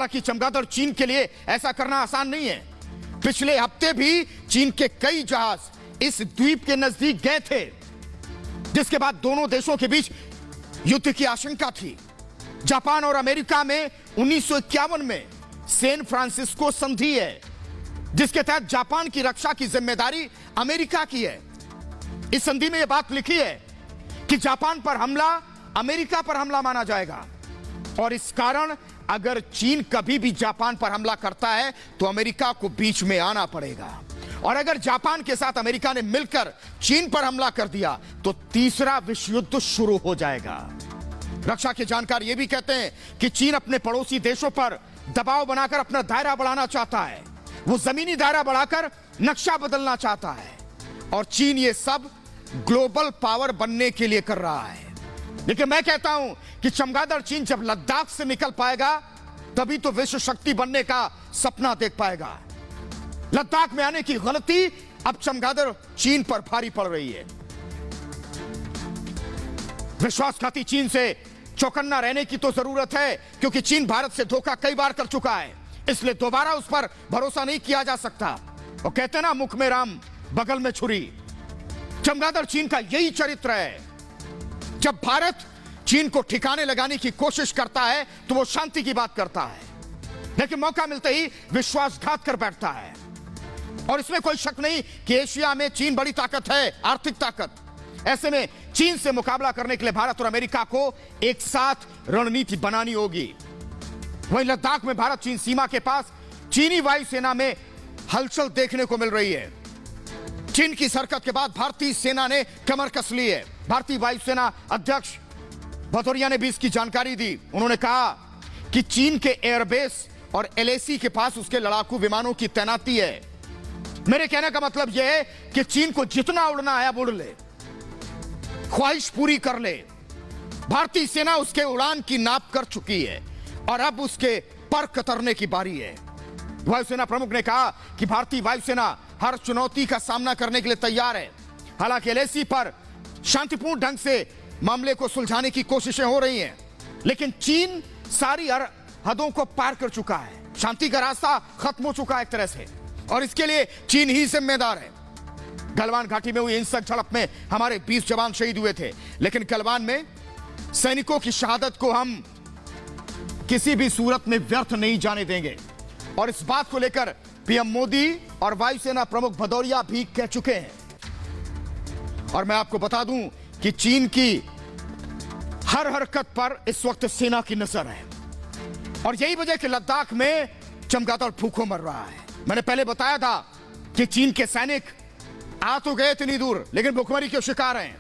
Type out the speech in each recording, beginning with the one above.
हालांकि चमगादड़ चीन के लिए ऐसा करना आसान नहीं है। पिछले हफ्ते भी चीन के कई जहाज इस द्वीप के नजदीक गए थे, जिसके बाद दोनों देशों के बीच युद्ध की आशंका थी। जापान और अमेरिका में 1951 में सैन फ्रांसिस्को संधि है, जिसके तहत जापान की रक्षा की जिम्मेदारी अमेरिका की है। इस संधि में यह बात लिखी है कि जापान पर हमला अमेरिका पर हमला माना जाएगा, और इस कारण अगर चीन कभी भी जापान पर हमला करता है तो अमेरिका को बीच में आना पड़ेगा। और अगर जापान के साथ अमेरिका ने मिलकर चीन पर हमला कर दिया तो तीसरा विश्व युद्ध शुरू हो जाएगा। रक्षा के जानकार यह भी कहते हैं कि चीन अपने पड़ोसी देशों पर दबाव बनाकर अपना दायरा बढ़ाना चाहता है। वो जमीनी दायरा बढ़ाकर नक्शा बदलना चाहता है, और चीन ये सब ग्लोबल पावर बनने के लिए कर रहा है। लेकिन मैं कहता हूं कि चमगादड़ चीन जब लद्दाख से निकल पाएगा तभी तो विश्व शक्ति बनने का सपना देख पाएगा। लद्दाख में आने की गलती अब चमगादड़ चीन पर भारी पड़ रही है। विश्वासघाती चीन से चौकन्ना रहने की तो जरूरत है, क्योंकि चीन भारत से धोखा कई बार कर चुका है, इसलिए दोबारा उस पर भरोसा नहीं किया जा सकता। वो कहते ना, मुख में राम बगल में छुरी। चमगादड़ चीन का यही चरित्र है। जब भारत चीन को ठिकाने लगाने की कोशिश करता है तो वो शांति की बात करता है, लेकिन मौका मिलते ही विश्वासघात कर बैठता है। और इसमें कोई शक नहीं कि एशिया में चीन बड़ी ताकत है, आर्थिक ताकत। ऐसे में चीन से मुकाबला करने के लिए भारत और अमेरिका को एक साथ रणनीति बनानी होगी। वहीं लद्दाख में भारत चीन सीमा के पास चीनी वायुसेना में हलचल देखने को मिल रही है। चीन की हरकत के बाद भारतीय सेना ने कमर कस ली है। भारतीय वायुसेना अध्यक्ष भदौरिया ने भी इसकी जानकारी दी। उन्होंने कहा कि चीन के एयरबेस और एलएसी के पास उसके लड़ाकू विमानों की तैनाती है। मेरे कहने का मतलब यह है कि चीन को जितना उड़ना है अब उड़ ले, ख्वाहिश पूरी कर ले। भारतीय सेना उसके उड़ान की नाप कर चुकी है और अब उसके पर कतरने की बारी है। वायुसेना प्रमुख ने कहा कि भारतीय वायुसेना हर चुनौती का सामना करने के लिए तैयार है। हालांकि एलएसी पर शांतिपूर्ण ढंग से मामले को सुलझाने की कोशिशें हो रही हैं, लेकिन चीन सारी हदों को पार कर चुका है। शांति का रास्ता खत्म हो चुका है एक तरह से, और इसके लिए चीन ही जिम्मेदार है। गलवान घाटी में हुई हिंसक झड़प में हमारे 20 जवान शहीद हुए थे, लेकिन गलवान में सैनिकों की शहादत को हम किसी भी सूरत में व्यर्थ नहीं जाने देंगे। और इस बात को लेकर पीएम मोदी और वायुसेना प्रमुख भदौरिया भी कह चुके हैं। और मैं आपको बता दूं कि चीन की हर हरकत पर इस वक्त सेना की नजर है, और यही वजह कि लद्दाख में चमगादड़ भूखों मर रहा है। मैंने पहले बताया था कि चीन के सैनिक आ तो गए इतनी दूर, लेकिन भूखमरी के शिकार हैं।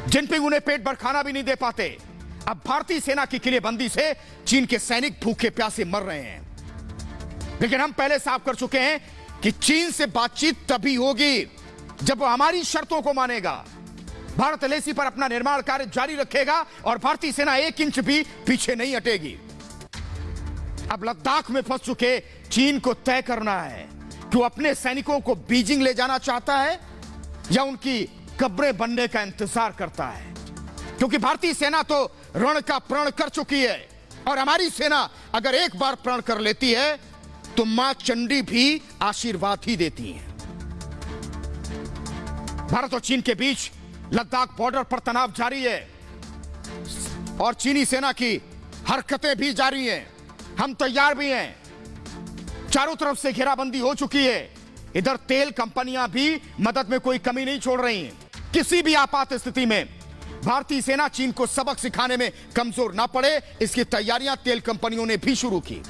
जिनपिंग उन्हें पेट भर खाना भी नहीं दे पाते। अब भारतीय सेना की किलेबंदी से चीन के सैनिक भूखे प्यासे मर रहे हैं। लेकिन हम पहले साफ कर चुके हैं कि चीन से बातचीत तभी होगी जब वो हमारी शर्तों को मानेगा। भारत एलएसी पर अपना निर्माण कार्य जारी रखेगा और भारतीय सेना एक इंच भी पीछे नहीं हटेगी। अब लद्दाख में फंस चुके चीन को तय करना है कि वो अपने सैनिकों को बीजिंग ले जाना चाहता है या उनकी कब्रें बनने का इंतजार करता है, क्योंकि भारतीय सेना तो रण का प्रण कर चुकी है, और हमारी सेना अगर एक बार प्रण कर लेती है तो मां चंडी भी आशीर्वाद ही देती है। भारत और चीन के बीच लद्दाख बॉर्डर पर तनाव जारी है और चीनी सेना की हरकतें भी जारी हैं। हम तैयार भी हैं। चारों तरफ से घेराबंदी हो चुकी है। इधर तेल कंपनियां भी मदद में कोई कमी नहीं छोड़ रही हैं। किसी भी आपात स्थिति में भारतीय सेना चीन को सबक सिखाने में कमजोर ना पड़े, इसकी तैयारियां तेल कंपनियों ने भी शुरू की।